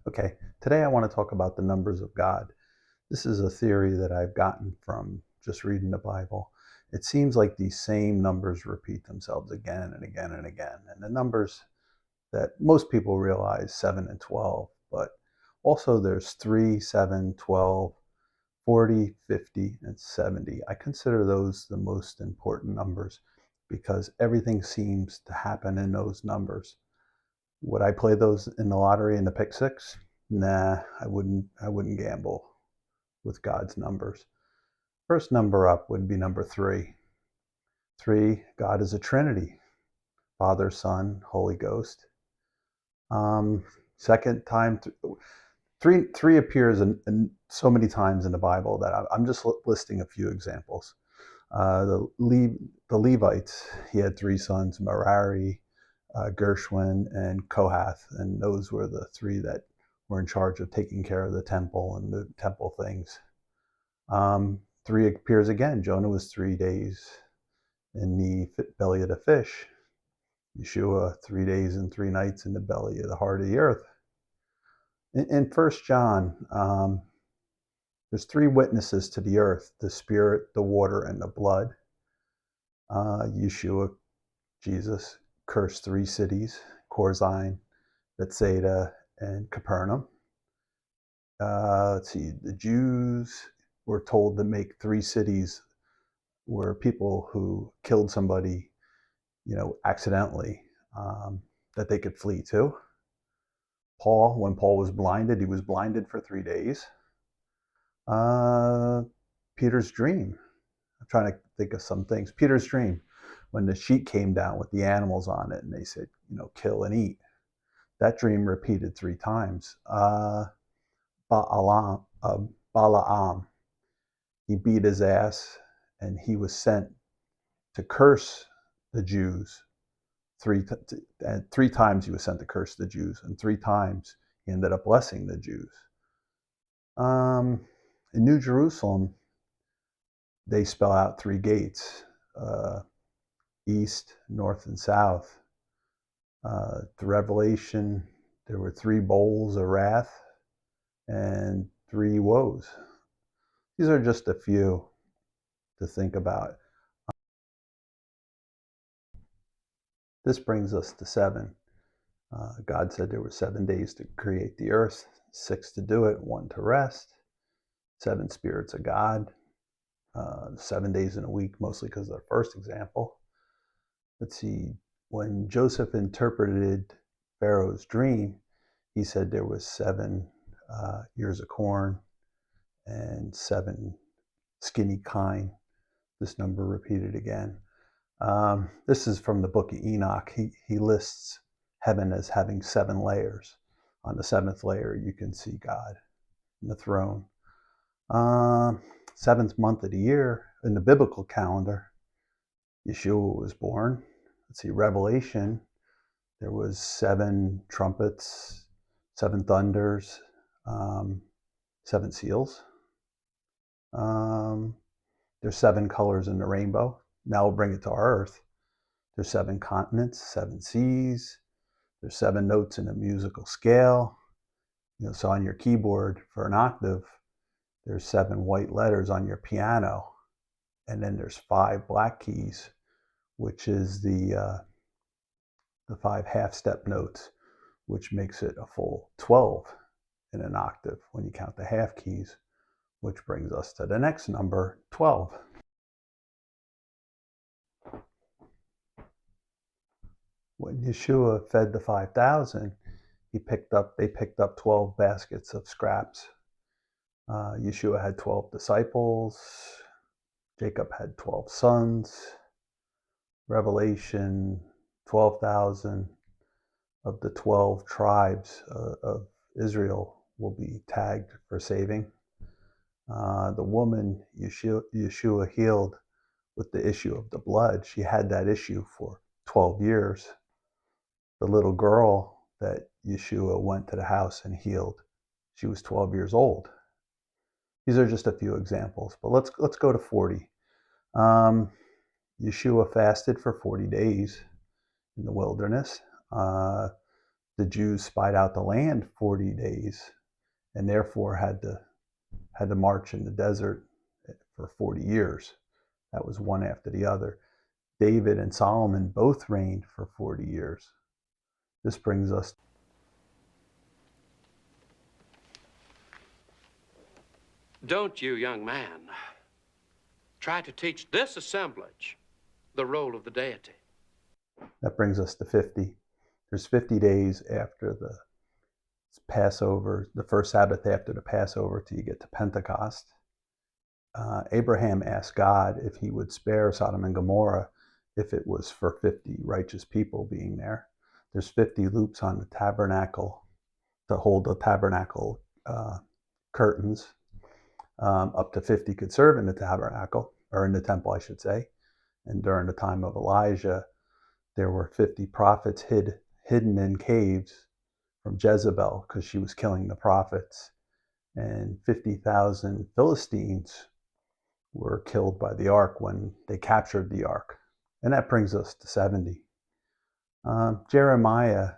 Okay, today I want to talk about the numbers of God. This is a theory that I've gotten from just reading the Bible. It seems like these same numbers repeat themselves again and again and again. And the numbers that most people realize, 7 and 12, but also there's 3, 7, 12, 40, 50, and 70. I consider those the most important numbers because everything seems to happen in those numbers. Would I play those in the lottery in the pick six? Nah, I wouldn't. I wouldn't gamble with God's numbers. First number up would be number three. Three, God is a Trinity: Father, Son, Holy Ghost. Second time, three appears in so many times in the Bible that I'm just listing a few examples. The Levites, he had three sons: Merari, Gershwin, and Kohath, and those were the three that were in charge of taking care of the temple and the temple things. Three appears again. Jonah was 3 days in the belly of the fish. Yeshua, 3 days and 3 nights in the belly of the heart of the earth. In 1 John, there's three witnesses to the earth: the spirit, the water, and the blood. Yeshua, Jesus, cursed three cities: Chorazin, Bethsaida, and Capernaum. Let's see, the Jews were told to make three cities where people who killed somebody, accidentally, that they could flee to. Paul, when Paul was blinded, he was blinded for 3 days. Uh, Peter's dream. I'm trying to think of some things. Peter's dream, when the sheet came down with the animals on it and they said, kill and eat. That dream repeated 3 times. Balaam, Balaam, he beat his ass and he was sent to curse the Jews. Three times he was sent to curse the Jews, and 3 times he ended up blessing the Jews. In New Jerusalem, they spell out 3 gates: east, north, and south. The Revelation, there were 3 bowls of wrath and 3 woes. These are just a few to think about. This brings us to 7. God said there were 7 days to create the earth, 6 to do it, 1 to rest. 7 spirits of God, 7 days in a week, mostly because of the first example. Let's see, when Joseph interpreted Pharaoh's dream, he said there was 7 ears of corn and 7 skinny kine. This number repeated again. This is from the book of Enoch. He lists heaven as having 7 layers. On the 7th layer, you can see God in the throne. 7th month of the year in the biblical calendar, Yeshua was born. Let's see, Revelation, there was 7 trumpets, 7 thunders, 7 seals. There's 7 colors in the rainbow. Now we'll bring it to our earth. There's 7 continents, 7 seas. There's 7 notes in a musical scale. So on your keyboard for an octave, there's 7 white letters on your piano, and then there's 5 black keys, which is the 5 half-step notes, which makes it a full 12 in an octave when you count the half keys, which brings us to the next number, 12. When Yeshua fed the 5,000, they picked up 12 baskets of scraps. Yeshua had 12 disciples. Jacob had 12 sons. Revelation, 12,000 of the 12 tribes of Israel will be tagged for saving. The woman Yeshua healed with the issue of the blood, she had that issue for 12 years. The little girl that Yeshua went to the house and healed, she was 12 years old. These are just a few examples, but let's go to 40. Yeshua fasted for 40 days in the wilderness. the Jews spied out the land 40 days and therefore had to march in the desert for 40 years. That was one after the other. David and Solomon both reigned for 40 years. This brings us. Don't you, young man, try to teach this assemblage the role of the deity. That brings us to 50. There's 50 days after the Passover, the first Sabbath after the Passover, till you get to Pentecost. Abraham asked God if he would spare Sodom and Gomorrah if it was for 50 righteous people being there. There's 50 loops on the tabernacle to hold the tabernacle curtains. Up to 50 could serve in the tabernacle, or in the temple, I should say. And during the time of Elijah, there were 50 prophets hidden in caves from Jezebel because she was killing the prophets. And 50,000 Philistines were killed by the ark when they captured the ark. And that brings us to 70. Jeremiah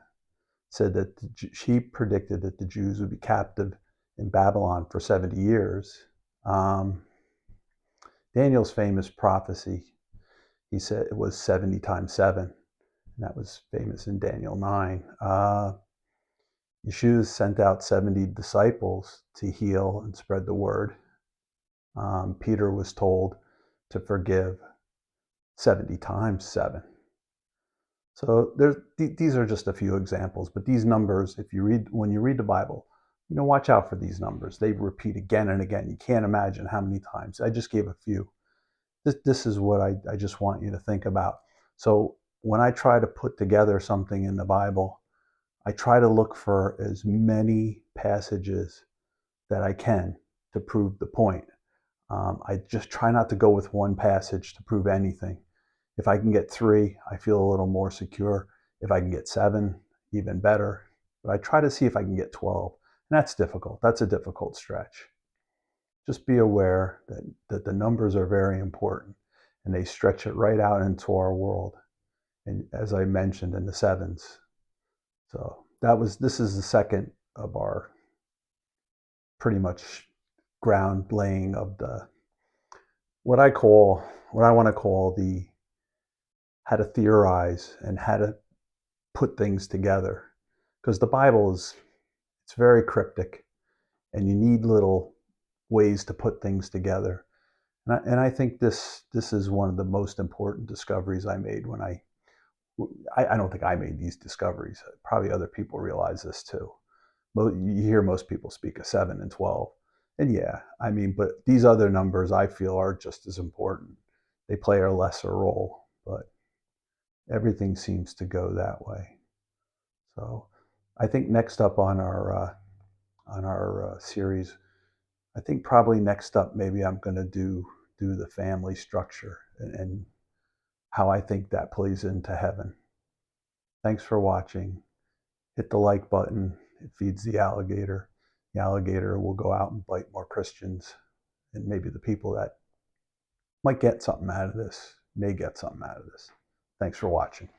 said that he predicted that the Jews would be captive in Babylon for 70 years. Daniel's famous prophecy, he said it was 70 times 7. And that was famous in Daniel 9. Yeshua sent out 70 disciples to heal and spread the word. Peter was told to forgive 70 times 7. So these are just a few examples, but these numbers, when you read the Bible, watch out for these numbers. They repeat again and again. You can't imagine how many times. I just gave a few. This is what I just want you to think about. So when I try to put together something in the Bible, I try to look for as many passages that I can to prove the point. I just try not to go with one passage to prove anything. If I can get 3, I feel a little more secure. If I can get 7, even better. But I try to see if I can get 12. And that's difficult. That's a difficult stretch. Just be aware that the numbers are very important, and they stretch it right out into our world. And as I mentioned, in the 7s. So this is the second of our pretty much ground laying of what I want to call the how to theorize and how to put things together. Because the Bible it's very cryptic, and you need little ways to put things together. And I think this is one of the most important discoveries I made when I don't think I made these discoveries. Probably other people realize this too. You hear most people speak of 7 and 12. And yeah, but these other numbers I feel are just as important. They play a lesser role, but everything seems to go that way. So I think next up on our series, I think probably next up maybe I'm going to do the family structure and how I think that plays into heaven. Thanks for watching. Hit the like button. It feeds the alligator. The alligator will go out and bite more Christians, and maybe the people that might get something out of this may get something out of this. Thanks for watching.